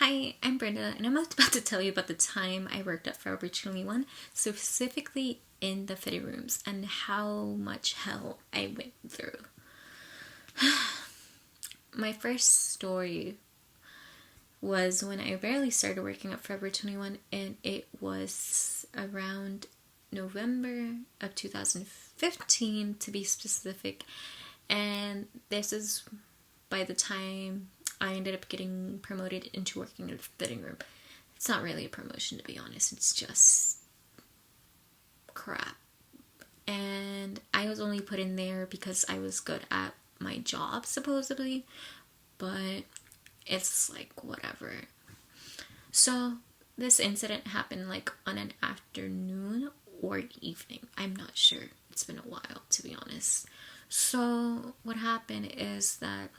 Hi, I'm Brenda, and I'm about to tell you about the time I worked at Forever 21, specifically in the fitting rooms, and how much hell I went through. My first story was when I barely started working at Forever 21, and it was around November of 2015 to be specific. And this is by the time I ended up getting promoted into working in the fitting room. It's not really a promotion, to be honest. It's just crap. And I was only put in there because I was good at my job, supposedly. But it's like, whatever. So, this incident happened like on an afternoon or evening. I'm not sure. It's been a while, to be honest. So, what happened is that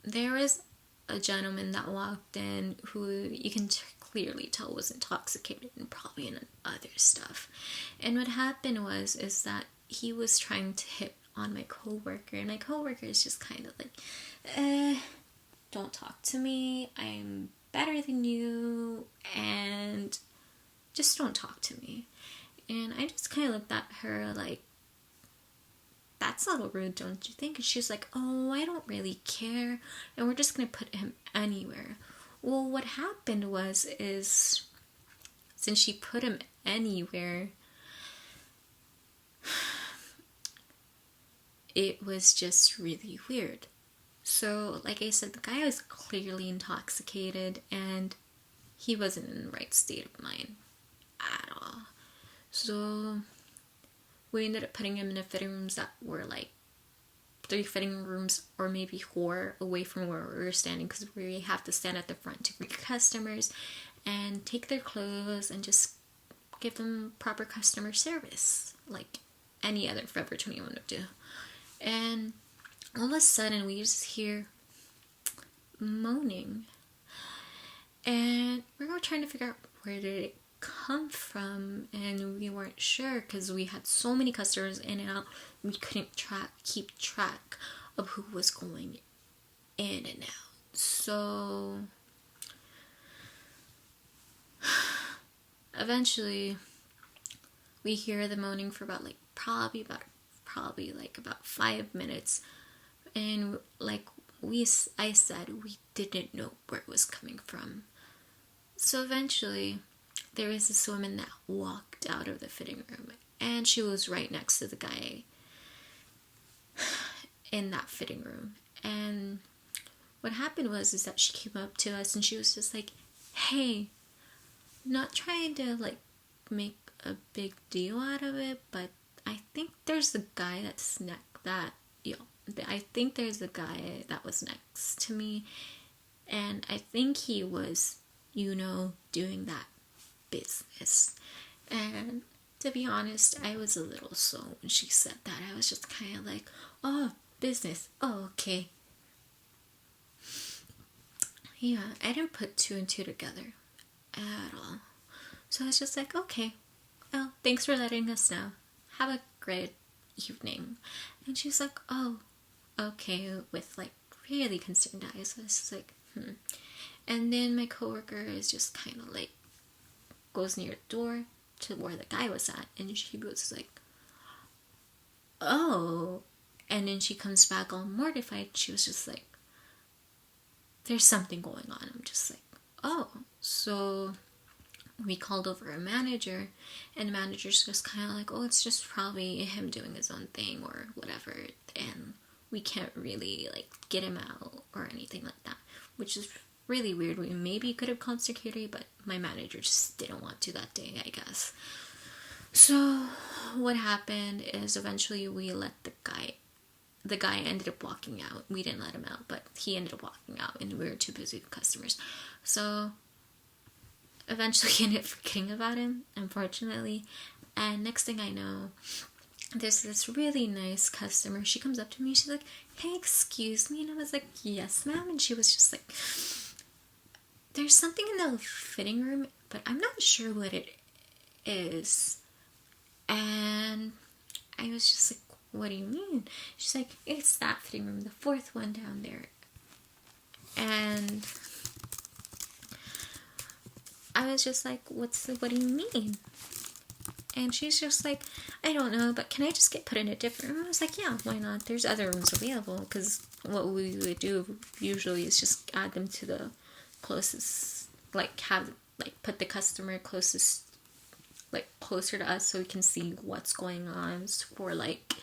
there was a gentleman that walked in who you can clearly tell was intoxicated and probably in other stuff. And what happened is that he was trying to hit on my coworker, and my coworker is just kind of like, don't talk to me. I'm better than you, and just don't talk to me. And I just kind of looked at her like, that's a little rude, don't you think? And she's like, oh, I don't really care, and we're just gonna put him anywhere. Well, what happened is since she put him anywhere, it was just really weird. So, like I said, the guy was clearly intoxicated, and he wasn't in the right state of mind at all. So we ended up putting him in the fitting rooms that were like 3 fitting rooms or maybe 4 away from where we were standing, because we have to stand at the front to greet customers and take their clothes and just give them proper customer service like any other Forever 21 would do. And all of a sudden we just hear moaning, and we were trying to figure out where did it come from, and we weren't sure because we had so many customers in and out. We couldn't keep track of who was going in and out. So eventually we hear the moaning for about probably about 5 minutes, and I said we didn't know where it was coming from. So eventually there was this woman that walked out of the fitting room, and she was right next to the guy in that fitting room. And what happened is that she came up to us and she was just like, hey, not trying to make a big deal out of it, but I think there's a guy I think there's a guy that was next to me, and I think he was, doing that business. And to be honest, I was a little slow when she said that. I was just kind of like, oh, business, oh, okay. Yeah, I didn't put 2 and 2 together at all. So I was just like, okay, well, thanks for letting us know. Have a great evening. And she's like, oh, okay, with really concerned eyes. I was just like, And then my coworker is just kind of goes near the door to where the guy was at, and she was like, oh. And then she comes back all mortified. She was just like, there's something going on. I'm just like, oh. So we called over a manager, and the manager's just kind of like, oh, it's just probably him doing his own thing or whatever, and we can't really get him out or anything like that, which is really weird. We maybe could have called security, but my manager just didn't want to that day, I guess. So what happened is eventually we let the guy ended up walking out. We didn't let him out, but he ended up walking out, and we were too busy with customers. So eventually I ended up forgetting about him, unfortunately. And next thing I know, there's this really nice customer. She comes up to me, she's like, hey, excuse me. And I was like, yes, ma'am. And she was just like, there's something in the fitting room, but I'm not sure what it is. And I was just like, what do you mean? She's like, it's that fitting room, the 4th one down there. And I was just like, what do you mean? And she's just like, I don't know, but can I just get put in a different room? I was like, yeah, why not? There's other rooms available. Because what we would do usually is just add them to the closest, like put the customer closest, like closer to us so we can see what's going on for like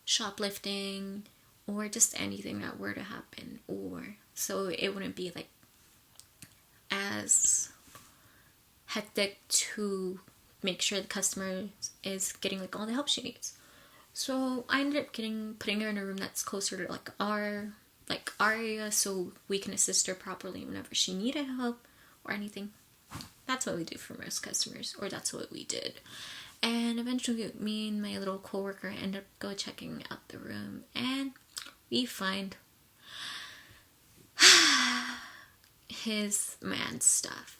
shoplifting or just anything that were to happen, or so it wouldn't be like as hectic to make sure the customer is getting like all the help she needs. So I ended up putting her in a room that's closer to like our area, so we can assist her properly whenever she needed help or anything. That's what we do for most customers, or that's what we did. And eventually me and my little coworker end up go checking out the room, and we find his man's stuff.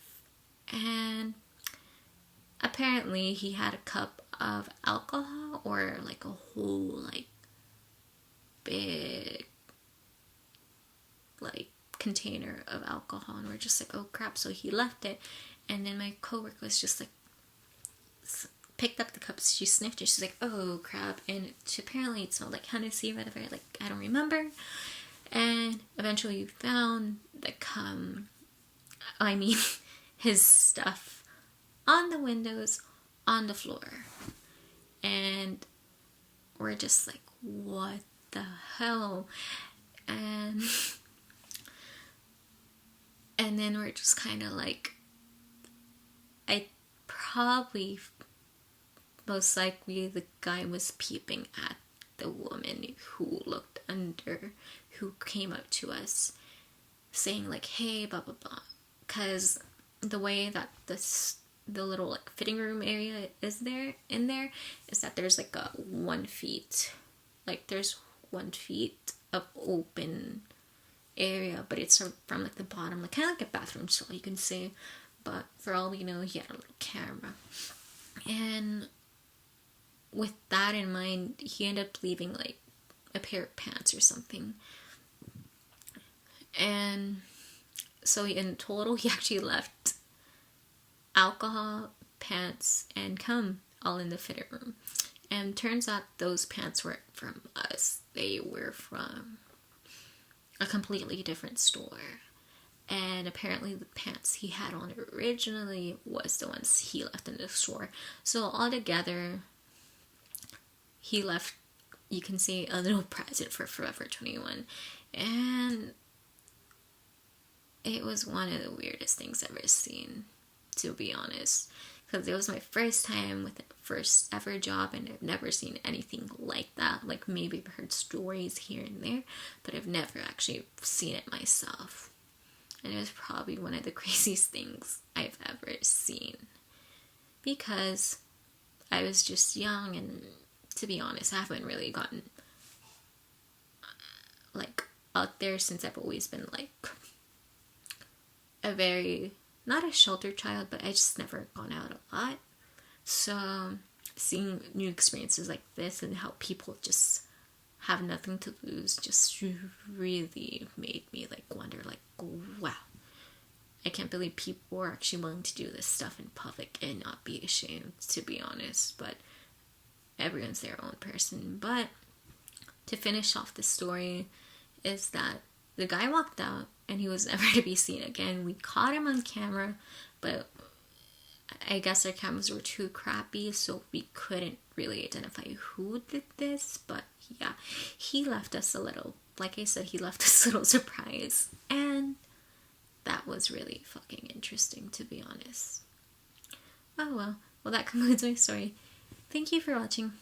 And apparently he had a cup of alcohol, or like a whole like big like container of alcohol, and we're just like, oh crap. So he left it, and then my coworker was just like, picked up the cups, she sniffed it, she's like, oh crap, and apparently it smelled like Hennessy, whatever, like I don't remember. And eventually we found the his stuff on the windows, on the floor, and we're just like, what the hell? And then we're just kind of like, most likely the guy was peeping at the woman who came up to us saying like, hey, blah blah blah. Because the way that the little like fitting room area is in there is that there's like a 1 feet, like there's 1 feet of open area, but it's from like the bottom, like kind of like a bathroom stall, you can say. But for all we know, he had a little camera. And with that in mind, he ended up leaving like a pair of pants or something. And so in total, he actually left alcohol, pants, and cum all in the fitting room. And turns out those pants weren't from us. They were from a completely different store. And apparently the pants he had on originally was the ones he left in the store. So altogether, he left, you can say, a little present for Forever 21. And it was one of the weirdest things I've ever seen, to be honest. Because it was my first time with the first ever job, and I've never seen anything like that. Like, maybe I've heard stories here and there, but I've never actually seen it myself. And it was probably one of the craziest things I've ever seen. Because I was just young, and to be honest, I haven't really gotten like out there since I've always been like a very, not a sheltered child, but I just never gone out a lot. So seeing new experiences like this and how people just have nothing to lose just really made me like wonder, like, wow, I can't believe people are actually willing to do this stuff in public and not be ashamed, to be honest. But everyone's their own person. But to finish off the story is that the guy walked out and he was never to be seen again. We caught him on camera, but I guess our cameras were too crappy, so we couldn't really identify who did this. But yeah, he left us a little, like I said, he left us a little surprise. And that was really fucking interesting, to be honest. Oh well. Well, that concludes my story. Thank you for watching.